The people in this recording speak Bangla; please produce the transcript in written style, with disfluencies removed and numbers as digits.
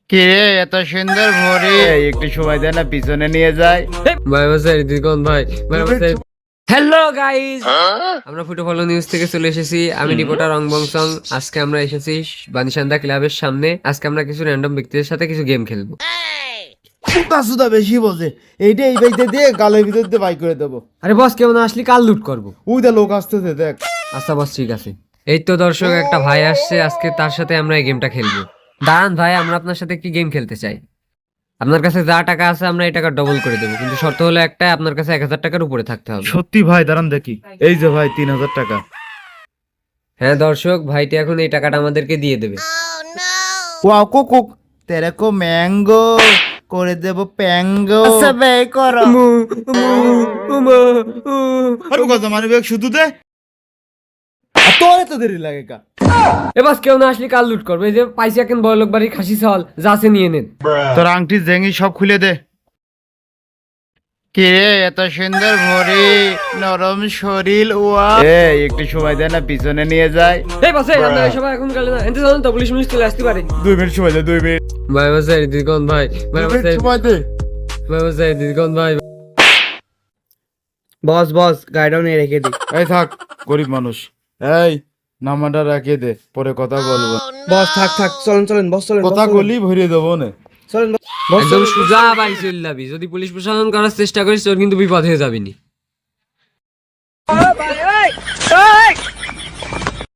কে রে এত সুন্দর ঘড়ি একটু সময় দেয় না পিছনে নিয়ে যায়। ভাই বাসাই দিকন ভাই ভাই বাসাই। হ্যালো গাইস, আমরা ফুটো ফলো নিউজ থেকে চলে এসেছি। আমি রিপোর্টার রংবংসং। আজকে আমরা এসেছি বানিসান্দা ক্লাবের সামনে। আজকে আমরা কিছু র্যান্ডম ব্যক্তিদের সাথে কিছু গেম খেলবো। সুদা বেশি বোঝে এইটা এই বাইতে দিয়ে গালের ভিতর দিয়ে বাই করে দেবো। আরে বস, কেউ না আসলে কাল লুট করবো। ওই দা লোক আসতেছে দেখ। আচ্ছা বস, ঠিক আছে। এই তো দর্শক, একটা ভাই আসছে, আজকে তার সাথে আমরা এই গেমটা খেলবো। দাঁড়ান ভাই, আমরা আপনার সাথে একটি গেম খেলতে চাই। আপনার কাছে যা টাকা আছে আমরা এই টাকা ডবল করে দেবো, কিন্তু শর্ত হলো একটা, আপনার কাছে 1000 টাকার উপরে থাকতে হবে। সত্যি ভাই দাঁড়ান দেখি। এই যে ভাই 3000 টাকা। হ্যাঁ দর্শক, ভাইটি এখন এই টাকাটা আমাদেরকে দিয়ে দেবে। ওয়াও কোক তেরে কো ম্যাঙ্গো করে দেব প্যাঙ্গো। আচ্ছা বে করো। আরে কথা মানে বেক শুধু দে। আর তোর এত দেরি লাগে কা? এবার কেউ না আসলে কাল লুট করবে। এই যে পাইছি এখন বড়লোক বাড়ির খাসি চাল, যা আছে নিয়ে নেন। তোর আংটি জেঙ্গি সব খুলে দে। কে রে এত সুন্দর ঘড়ি নরম শরীর ওয়া একটু সময় দেয় না পিছনে নিয়ে যায়। এই বাসে আপনারা সবাই এখন গেলে না, এনতে চলুন তো, পুলিশ মিনিট চলে আসতে পারে। 2 মিনিট সময় দে 2 মিনিট। ভাই বাসে দিকন ভাই, ভাই বাসে সময় দে। ভাই বাসে দিকন ভাই। বস গাড়িটাও নিয়ে রেখে দিই। এই থাক গরিব মানুষ। এই নাম্বারটা রাখিয়ে দে, পরে কথা বলবো। বস থাক চলেন বস চলেন। কথা কলি ভরিয়ে দেবো না। চলেন বস একদম সোজা বাই চলে যাবি। যদি পুলিশ প্রশাসন করার চেষ্টা করিস তোর কিন্তু বিপদ হয়ে যাবি নি।